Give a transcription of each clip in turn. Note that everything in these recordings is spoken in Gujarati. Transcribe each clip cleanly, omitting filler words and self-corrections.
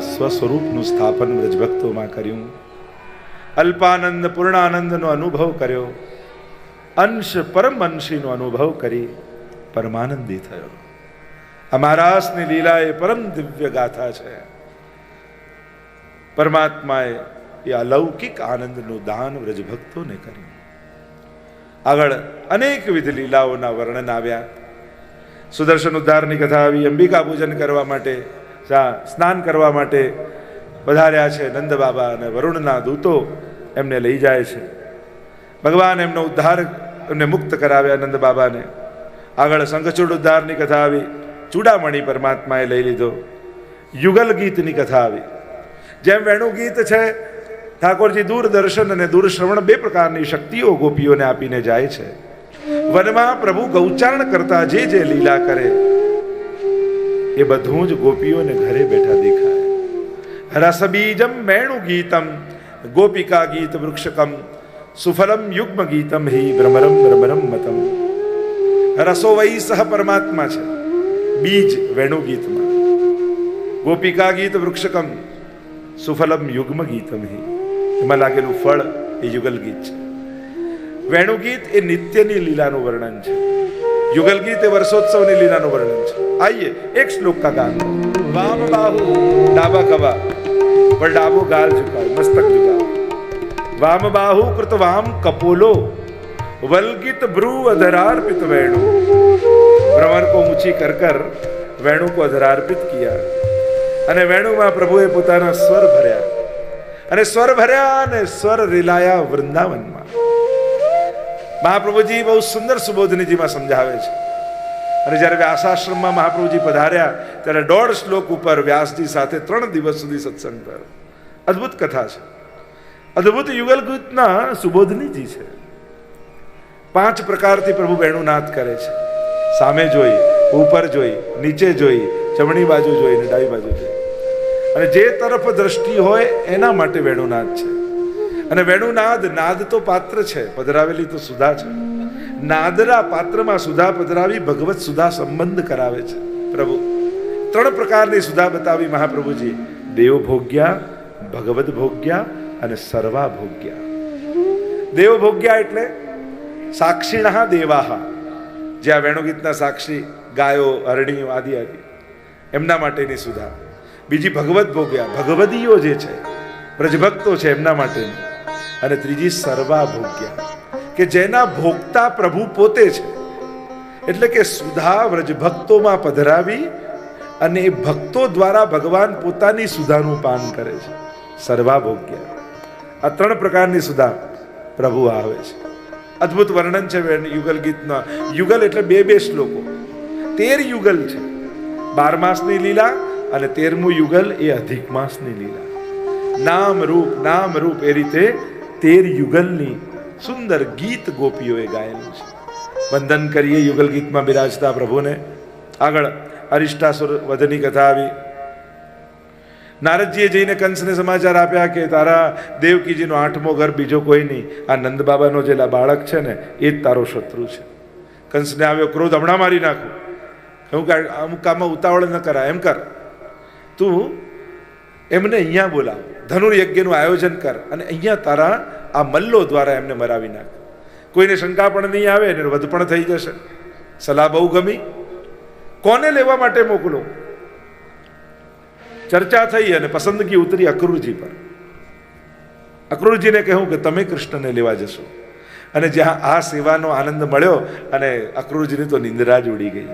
સ્વસ્વરૂપનું સ્થાપન વ્રજભક્તોમાં કર્યું. અલ્પાનંદ પૂર્ણાનંદનો અનુભવ કર્યો. અંશ પરમ અંશીનો અનુભવ કરી પરમાનંદી થયો. અમારા રાસની લીલા એ પરમ દિવ્ય ગાથા છે. પરમાત્માએ એ અલૌકિક આનંદનું દાન વ્રજભક્તોને કર્યું. આગળ અનેકવિધ લીલાઓના વર્ણન આવ્યા. સુદર્શન ઉદ્ધારની કથા આવી. અંબિકા પૂજન કરવા માટે, સ્નાન કરવા માટે પધાર્યા છે નંદ બાબા અને વરુણના દૂતો એમને લઈ જાય છે. ભગવાન એમનો ઉદ્ધાર, એમને મુક્ત કરાવ્યા નંદ બાબાને. આગળ શંખચૂડ ઉદ્ધારની કથા આવી. ચૂડામણી પરમાત્માએ લઈ લીધો. યુગલ ગીતની કથા આવી. જેમ વેણુ ગીત છે, ઠાકોરજી દૂરદર્શન અને દૂરશ્રવણ બે પ્રકારની શક્તિઓ ગોપીઓને આપીને જાય છે. વનમાં પ્રભુ ગૌચારણ કરતા જે જે લીલા કરે એ બધું જ ગોપીઓને ઘરે બેઠા દેખાય. રસબીજમ વેણુ ગીતમ ગોપિકા ગીત વૃક્ષકમ સુફલમ યુગ્મ ગીતમ હિ ભ્રમરમ ભ્રમરમ મતમ. રસો વહી સહ પરમાત્મા છે. બીજ વેણુ ગીતમાં, ગોપિકા ગીત વૃક્ષકમ, સુફલમ યુગ્મ ગીતમ હિ, એમાં લાગેલું ફળ એ યુગલ ગીત છે. વેણુ ગીત એ નિત્યની લીલાનું વર્ણન છે. યુગલ ગીત એ વર્ષોત્સવની લીલાનું વર્ણન છે. આइए एक श्लोक का गान. वाम बाहु डाबा खबा पर डाबो गाल झुकाए, मस्तक झुकाए. वाम बाहु कृत वाम कपोलो वल्गित ब्रू अधरार्पित वेणु. भ्रमर को ऊंची कर कर वेणु को अधरार्पित किया અને વેણુમાં પ્રભુએ પોતાના સ્વર ભર્યા અને સ્વર ભર્યા અને સ્વર રીલાયા વૃંદાવનમાં. મહાપ્રભુજી બહુ સુંદર સુબોધનીજીમાં સમજાવે છે. અને જ્યારે વ્યાસાશ્રમમાં મહાપ્રભુજી પધાર્યા ત્યારે 1.5 શ્લોક ઉપર વ્યાસજી સાથે 3 દિવસ સુધી સત્સંગ થયો. અદ્ભુત કથા છે. અદ્ભુત યુગલ ગીતના સુબોધનીજી છે. 5 પ્રકારથી પ્રભુ વેણુનાદ કરે છે. સામે જોઈ, ઉપર જોઈ, નીચે જોઈ, જમણી બાજુ જોઈ ને ડાબી બાજુ જોઈ. અને જે તરફ દ્રષ્ટિ હોય એના માટે વેણુનાદ છે. અને વેણુનાદ, નાદ તો પાત્ર છે, પધરાવેલી તો સુધા છે. નાદના પાત્રમાં સુધા પધરાવી ભગવત સુધા સંબંધ કરાવે છે પ્રભુ. 3 પ્રકારની સુધા બતાવી મહાપ્રભુજી. દેવ ભોગ્યા, ભગવદ ભોગ્યા અને સર્વા ભોગ્યા. દેવ ભોગ્યા એટલે સાક્ષીણા દેવાહા, જે આ વેણુગીતના સાક્ષી ગાયો, હરણીઓ આદિ આદિ એમના માટેની સુધા. બીજી ભગવત ભોગ્યા, ભગવદીઓ જે છે, વ્રજભક્તો છે એમના માટેની. અને ત્રીજી સર્વા ભોગ્યા, કે જેના ભોગતા પ્રભુ પોતે છે. એટલે કે સુધા વ્રજભક્તોમાં પધરાવી અને એ ભક્તો દ્વારા ભગવાન પોતાની સુધાનું પાન કરે છે. સર્વા ભોગ્યા. આ 3 પ્રકારની સુધા પ્રભુ આવે છે. અદ્ભુત વર્ણન છે યુગલ ગીતના. યુગલ એટલે 2 શ્લોકો. 13 યુગલ છે. 12 માસની લીલા અને 13મું યુગલ એ અધિક માસની લીલા. નામ રૂપ એ રીતે 13 યુગલની સુંદર ગીત ગોપીઓએ ગાયેલું છે. વંદન કરીએ યુગલ ગીતમાં બિરાજતા પ્રભુને. આગળ અરિષ્ટાસુર વધની કથા આવી. નારદજીએ જઈને કંસને સમાચાર આપ્યા કે તારા દેવકીજીનો 8મો ઘર બીજો કોઈ નહીં, આ નંદ બાબાનો જે બાળક છે ને એ જ તારો શત્રુ છે. કંસને આવ્યો ક્રોધ, હમણાં મારી નાખું. હું કે અમુક કામમાં ઉતાવળ ન કરા, એમ કર તું એમને અહીંયા બોલાવ, ધનુર્યજ્ઞનું આયોજન કર અને અહીંયા તારા આ મલ્લો દ્વારા એમને મરાવી નાખ. કોઈને શંકા પણ નહીં આવે ને વધ પણ થઈ જશે. સલાહ બહુ ગમી. કોને લેવા માટે મોકલો? ચર્ચા થઈ અને પસંદગી ઉતરી અક્રૂરજી પર. અક્રૂરજીને કહ્યું કે તમે કૃષ્ણને લેવા જશો. અને જ્યાં આ સેવાનો આનંદ મળ્યો અને અક્રૂરજીની તો નિંદ્રા જ ઉડી ગઈ.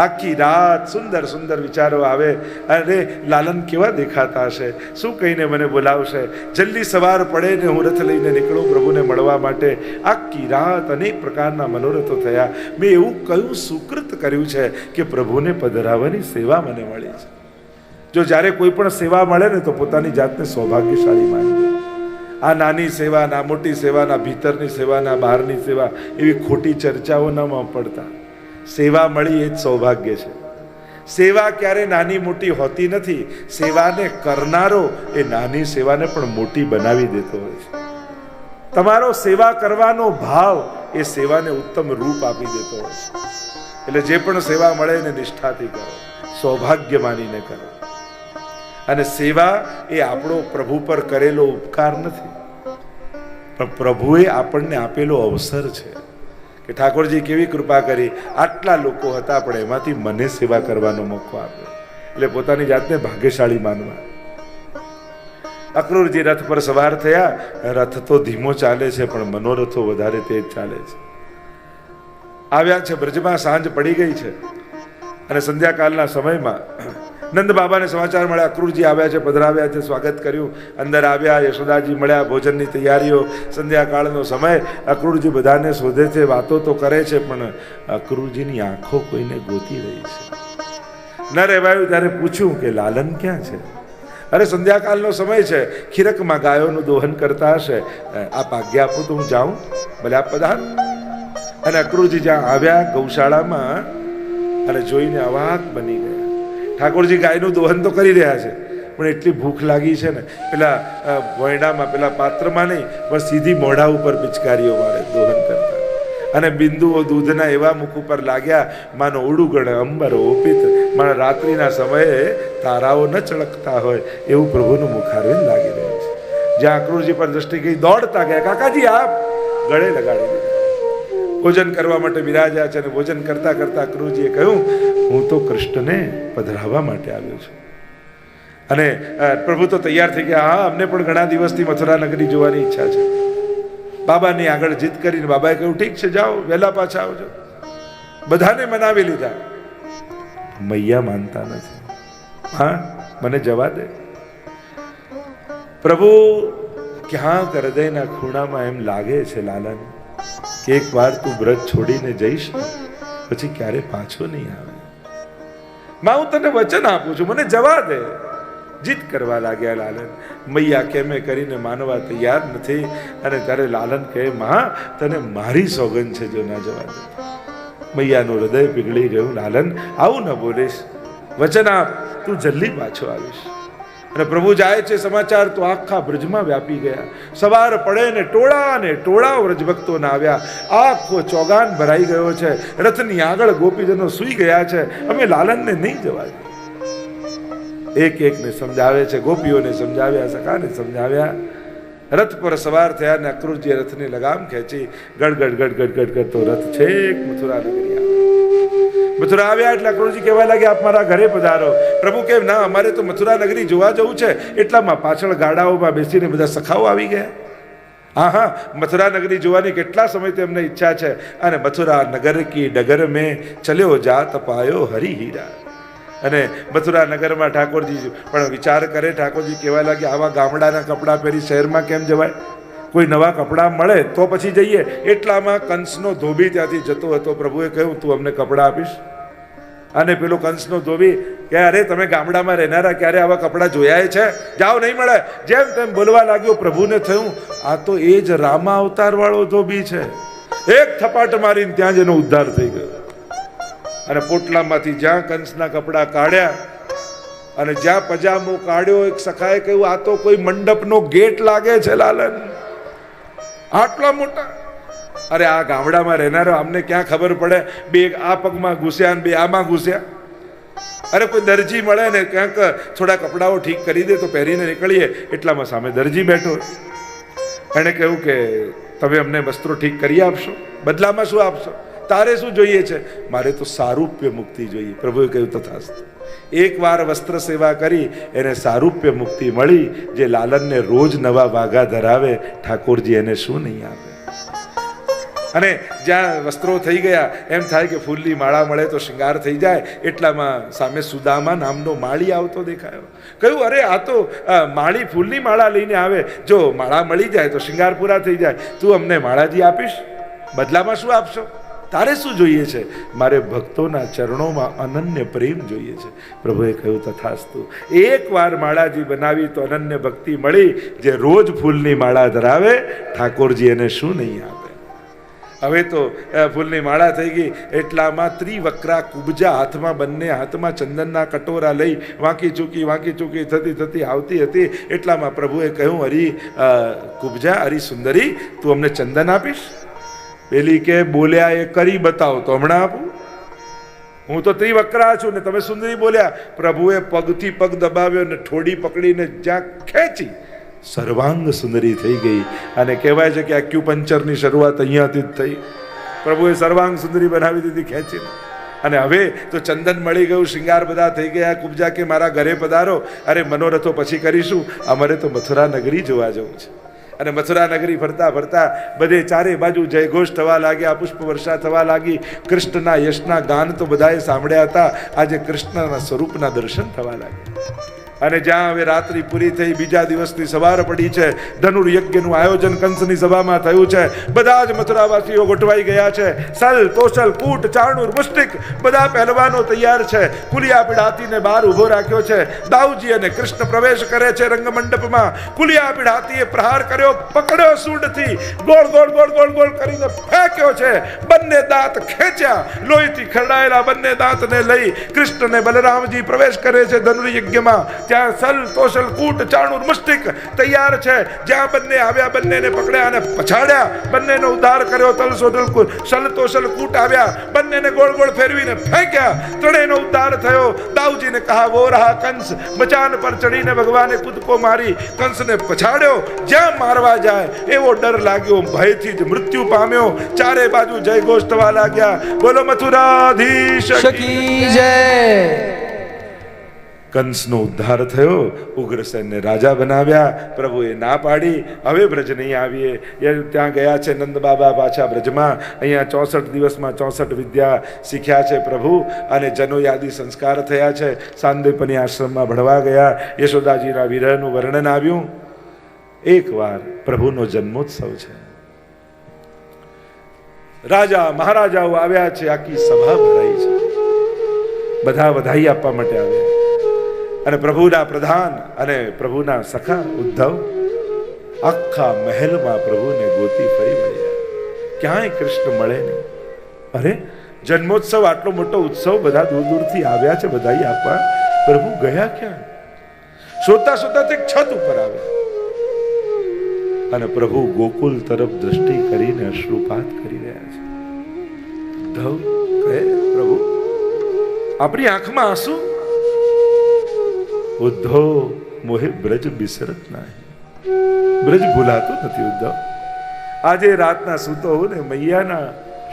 આખી રાત સુંદર સુંદર વિચારો આવે. અરે લાલન કેવા દેખાતા હશે, શું કહીને મને બોલાવશે, જલ્દી સવાર પડે ને હું રથ લઈને નીકળું પ્રભુને મળવા માટે. આખી રાત અનેક પ્રકારના મનોરથો થયા. મેં એવું કયું સુકૃત કર્યું છે કે પ્રભુને પધરાવવાની સેવા મને મળી છે. જો જ્યારે કોઈ પણ સેવા મળે ને તો પોતાની જાતને સૌભાગ્યશાળી માનજો. આ નાની સેવા, ના મોટી સેવા, ના ભીતરની સેવા, ના બહારની સેવા, એવી ખોટી ચર્ચાઓ ન પડતા. સેવા મળી એ જ સૌભાગ્ય છે. સેવા ક્યારે નાની મોટી હોતી નથી. સેવાને કરનારો એ નાની સેવાને પણ મોટી બનાવી દેતો હોય છે. તમારો સેવા કરવાનો ભાવ એ સેવાને ઉત્તમ રૂપ આપી દેતો હોય છે. એટલે જે પણ સેવા મળે એને નિષ્ઠાથી કરો, સૌભાગ્ય માનીને કરો. અને સેવા એ આપણો પ્રભુ પર કરેલો ઉપકાર નથી, પણ પ્રભુએ આપણને આપેલો અવસર છે કે ઠાકોરજી કેવી કૃપા કરી, આટલા લોકો હતા પણ એમાંથી મને સેવા કરવાનો મોકો આપ્યો. એટલે પોતાની જાતને ભાગ્યશાળી માનવા. અક્રૂરજી રથ પર સવાર થયા. રથ તો ધીમો ચાલે છે પણ મનોરથો વધારે તેજ ચાલે છે. આવ્યા છે બ્રજમાં, સાંજ પડી ગઈ છે અને સંધ્યાકાલના સમયમાં નંદ બાબાને સમાચાર મળ્યા, અક્રૂરજી આવ્યા છે, પધરાવ્યા છે. સ્વાગત કર્યું, અંદર આવ્યા. યશોદાજી મળ્યા, ભોજનની તૈયારીઓ. સંધ્યાકાળનો સમય. અક્રૂરજી બધાને શોધે છે, વાતો તો કરે છે, પણ અક્રૂરજીની આંખો કોઈને ગોતી રહી છે. ન રહેવાયું ત્યારે પૂછ્યું કે લાલન ક્યાં છે? અરે સંધ્યાકાલનો સમય છે, ખીરકમાં ગાયોનું દોહન કરતા હશે, આપ આજ્ઞા આપો તો હું જાઉં. ભલે આપ પધાર. અને અક્રૂરજી જ્યાં આવ્યા ગૌશાળામાં અને જોઈને અવાક બની ગયા. ઠાકોરજી ગાયનું દોહન તો કરી રહ્યા છે, પણ એટલી ભૂખ લાગી છે ને, પેલા વોયડામાં, પેલા પાત્રમાં નહીં, પણ સીધી મોઢા ઉપર પિચકારીઓ મારે દોહન કરતા. અને બિંદુઓ દૂધના એવા મુખ ઉપર લાગ્યા માનો ઉડુગણ અંબર ઓપિત, મારા રાત્રિના સમયે તારાઓ ન ચળકતા હોય એવું પ્રભુનું મુખારવિંદ લાગી રહ્યું છે. જ્યાં અક્રૂરજી પર દ્રષ્ટિ ગઈ, દોડતા ગયા, કાકાજી આપ. ગળે લગાડી દીધા. ભોજન કરવા માટે બિરાજ્યા છે અને ભોજન કરતા કરતા અક્રૂરજીએ કહ્યું, હું તો કૃષ્ણને પધરાવવા માટે આવ્યો છું. અને પ્રભુ તો તૈયાર થઈ ગયા. હા, અમને પણ ઘણા દિવસથી મથુરા નગરી જોવાની ઈચ્છા છે. બાબાની આગળ જીદ કરીને બાબાએ કહ્યું, ઠીક છે, જાઓ, વહેલા પાછા આવજો. બધાને મનાવી લીધા. મૈયા માનતા નથી. હા, મને જવા દે. પ્રભુ ક્યાંક હૃદયના ખૂણામાં એમ લાગે છે લાલન કે એક વાર તું બ્રજ છોડીને જઈશ પછી ક્યારે પાછો નહીં આવે. માં, હું તને વચન આપું છું, મને જવા દે. જીદ કરવા લાગ્યા લાલન. મૈયા કેમે કરીને માનવા તૈયાર નથી. અને ત્યારે લાલન કહે, માં, તને મારી સોગંદ છે, જો ના જવા દે. મૈયાનું હૃદય પીગળી ગયું. લાલન, આવું ન બોલીશ, વચન આપ, તું જલ્દી પાછો આવીશ. અને પ્રભુ જાય છે, સમાચાર તો આખા બ્રજમાં વ્યાપી ગયા. સવાર પડે ને ટોળા વ્રજભક્તોના આવ્યા. આખો ચોગાન ભરાઈ ગયો છે. રથની આગળ ગોપીજનો સૂઈ ગયા છે. અમે લાલનને નહીં જવા દઈએ. એક એકને સમજાવે છે, ગોપીઓને સમજાવ્યા, સખાને સમજાવ્યા. રથ પર સવાર થયા ને અક્રૂરજીએ રથની લગામ ખેંચી. ગડગડ ગડગડ ગડગડ તો રથ છેક મથુરા નગરી આવ્યા. મથુરા આવ્યા એટલે અક્રૂરજી કહેવા લાગ્યા, આપ મારા ઘરે પધારો. પ્રભુ કેમ ના, અમારે તો મથુરા નગરી જોવા જવું છે. એટલામાં પાછળ ગાડાઓમાં બેસીને બધા સખાઓ આવી ગયા. હા, મથુરા નગરી જોવાની કેટલા સમયથી અમને ઈચ્છા છે. અને મથુરા નગર કી ડગર મેં ચલ્યો જાત પાયો હરી હીરા. અને મથુરા નગરમાં ઠાકોરજી પણ વિચાર કરે. ઠાકોરજી કહેવા લાગે, આવા ગામડાના કપડાં પહેરી શહેરમાં કેમ જવાય? કોઈ નવા કપડાં મળે તો પછી જઈએ. એટલામાં કંસનો ધોબી ત્યાંથી જતો હતો. પ્રભુએ કહ્યું, તું અમને કપડાં આપીશ? અને પેલો કંસનો ધોબી કે, અરે તમે ગામડામાં રહેનારા ક્યારે આવા કપડાં જોયા છે? જાઓ, નહીં મળે. જેમ તેમ બોલવા લાગ્યો. પ્રભુને થયું, આ તો એ જ રામા અવતાર વાળો ધોબી છે. એક થપાટ મારીને ત્યાં જ એનો ઉદ્ધાર થઈ ગયો. અને પોટલામાંથી જ્યાં કંસના કપડાં કાઢ્યા અને જ્યાં પજામો કાઢ્યો, એક સખાએ કહ્યું, આ તો કોઈ મંડપનો ગેટ લાગે છે લાલન, આટલા મોટા. અરે આ ગામડામાં રહેનારો અમને ક્યાં ખબર પડે? બે આ પગમાં ઘૂસ્યા ને બે આમાં ઘૂસ્યા. અરે કોઈ દરજી મળે ને ક્યાંક થોડા કપડાઓ ઠીક કરી દે તો પહેરીને નીકળીએ. એટલામાં સામે દરજી બેઠો. એણે કહ્યું કે તમે અમને વસ્ત્રો ઠીક કરી આપશો? બદલામાં શું આપશો? તારે શું જોઈએ છે? મારે તો સારૂપ્ય મુક્તિ જોઈએ. પ્રભુએ કહ્યું, તથાસ્તુ. એક વાર વસ્ત્ર સેવા કરી એને સારૂપ્ય મુક્તિ મળી. જે લાલનને રોજ નવા વાઘા ધરાવે, ઠાકોરજી એને શું નહીં આપે? અને જ્યાં વસ્ત્રો થઈ ગયા, એમ થાય કે ફૂલની માળા મળે તો શૃંગાર થઈ જાય. એટલામાં સામે સુદામા નામનો માળી આવતો દેખાયો. કહ્યું, અરે આ તો માળી ફૂલની માળા લઈને આવે. જો માળા મળી જાય તો શૃંગાર પૂરા થઈ જાય. તું અમને માળાજી આપીશ? બદલામાં શું આપશો? તારે શું જોઈએ છે? મારે ભક્તોના ચરણોમાં અનન્ય પ્રેમ જોઈએ છે. પ્રભુએ કહ્યું, તથાસ્તુ. એક વાર માળાજી બનાવી તો અનન્ય ભક્તિ મળી. જે રોજ ફૂલની માળા ધરાવે, ઠાકોરજી એને શું નહીં આપે? હવે તો ફૂલની માળા થઈ ગઈ. એટલામાં ત્રિવક્રા કુબજા હાથમાં, બંને હાથમાં ચંદનના કટોરા લઈ વાંકી ચૂકી થતી આવતી હતી. એટલામાં પ્રભુએ કહ્યું, હરી કુબજા, હરી સુંદરી, તું અમને ચંદન આપીશ? પેલી કે બોલ્યા એ કરી બતાવો તો હમણાં આપું. હું તો ત્રિવક્રા છું ને તમે સુંદરી બોલ્યા. પ્રભુએ પગથી પગ દબાવ્યો ને ઠોડી પકડીને જ્યાં ખેંચી સર્વાંગ સુંદરી થઈ ગઈ. અને કહેવાય છે કે એક્યુપંચરની શરૂઆત અહીંયાથી જ થઈ. પ્રભુએ સર્વાંગ સુંદરી બનાવી દીધી ખેંચીને. અને હવે તો ચંદન મળી ગયું, શિંગાર બધા થઈ ગયા. કુબજા કે મારા ઘરે પધારો. અરે મનોરથો પછી કરીશું, અમારે તો મથુરા નગરી જોવા જવું છે. અને મથુરા નગરી ફરતા ફરતા બધે ચારે બાજુ જયઘોષ થવા લાગ્યા, પુષ્પ વર્ષા થવા લાગી. કૃષ્ણના યશના ગાન તો બધાએ સાંભળ્યા હતા. આજે કૃષ્ણના સ્વરૂપના દર્શન થવા લાગ્યા. અને જ્યાં હવે રાત્રિ પૂરી થઈ, બીજા દિવસની સવાર પડી છે. ધનુર્યજ્ઞનું આયોજન કંસની સભામાં થયું છે. બધા જ મથુરાવાસીઓ ગોઠવાઈ ગયા છે. સલ તોસલ કૂટ ચાણુર મુષ્ટિક બધા પહેલવાનો તૈયાર છે. કુલિયા પીઢાતીને બહાર ઊભો રાખ્યો છે. દાઉજી અને કૃષ્ણ પ્રવેશ કરે છે રંગમંડપમાં. કુલિયા પીઢાતીએ પ્રહાર કર્યો, પકડ્યો સૂંઢથી, ગોળ ગોળ ગોળ ગોળ ગોળ કરીને ફેંક્યો છે. બંને દાંત ખેંચ્યા, લોહીથી ખરડાયેલા બંને દાંતને લઈ કૃષ્ણ ને બલરામજી પ્રવેશ કરે છે ધનુર્યજ્ઞમાં. જ્યાં સલ તોસલ કૂટ ચાણુર મુષ્ટિક તૈયાર છે. જ્યાં બંને આવ્યા, બંનેને પકડ્યા અને પછાડ્યા, બંનેનો ઉદ્ધાર કર્યો. તલ સોટલ સલ તોસલ કૂટ આવ્યા, બંનેને ગોળ ગોળ ફેરવીને ફેંક્યા. ત્રણેયનો ઉદ્ધાર થયો. દાઉજીને કહા વો રહા કંસ. મચાન પર ચડીને ભગવાને કૂદકો મારી કંસને પછાડ્યો. જ્યાં મારવા જાય એવો ડર લાગ્યો, ભયથી જ મૃત્યુ પામ્યો. ચારે બાજુ જયઘોષ થવા લાગ્યા. બોલો મથુરાધીશ કી જય. કંસનો ઉદ્ધાર થયો. ઉગ્રસેનને રાજા બનાવ્યા. પ્રભુએ ના પાડી, હવે બ્રજ નહીં આવીએ. ત્યાં ગયા છે નંદ બાબા પાછા બ્રજમાં. અહીંયા 64 દિવસમાં 64 વિદ્યા શીખ્યા છે પ્રભુ. અને જનોયાદી સંસ્કાર થયા છે. સાંદીપની આશ્રમમાં ભણવા ગયા. યશોદાજીના વિરહનું વર્ણન આવ્યું. એકવાર પ્રભુનો જન્મોત્સવ છે. રાજા મહારાજાઓ આવ્યા છે. આખી સભા ભરાઈ છે. બધા વધાઈ આપવા માટે આવ્યા. અને પ્રભુના પ્રધાન અને પ્રભુના સખા ઉદ્ધવ આખા મહેલમાં પ્રભુને ગોતી ફરી વળ્યા. ક્યાંય કૃષ્ણ મળે નહીં. અરે જન્મોત્સવ આટલો મોટો ઉત્સવ, બધા દૂર દૂરથી આવ્યા છે બધાઈ આપવા. પ્રભુ ગયા ક્યાં? શોધતા શોધતા તે છત ઉપર આવ્યા. અને પ્રભુ ગોકુલ તરફ દ્રષ્ટિ કરીને અશ્રુપાત કરી રહ્યા છે. ઉદ્ધવ કહે, પ્રભુ આપણી આંખમાં આંસુ. ઉદ્ધવ મોહે બ્રજ બિસરત નહીં. બ્રજ ભૂલાતો નથી ઉદ્ધવ. આજે રાતના સૂતો હું ને મૈયાના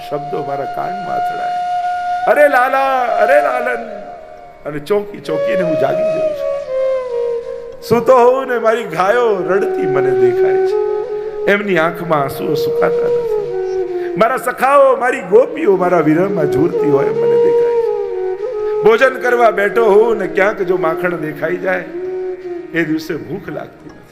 શબ્દો મારા કાનમાં અથડાય. અરે લાલા, અરે લાલન. અને ચોંકી ચોંકીને હું જાગી જઉં છું. સૂતો હોઉં ને મારી ગાયો રડતી મને દેખાય છે. એમની આંખમાં આંસુઓ સુકાતા નથી. મારા સખાઓ, મારી ગોપીઓ મારા વિરહમાં ઝૂરતી હોય મને દેખાય છે. ભોજન કરવા બેઠો હોઉં ને ક્યાંક જો માખણ દેખાઈ જાય, એ દિવસે ભૂખ લાગતી નથી.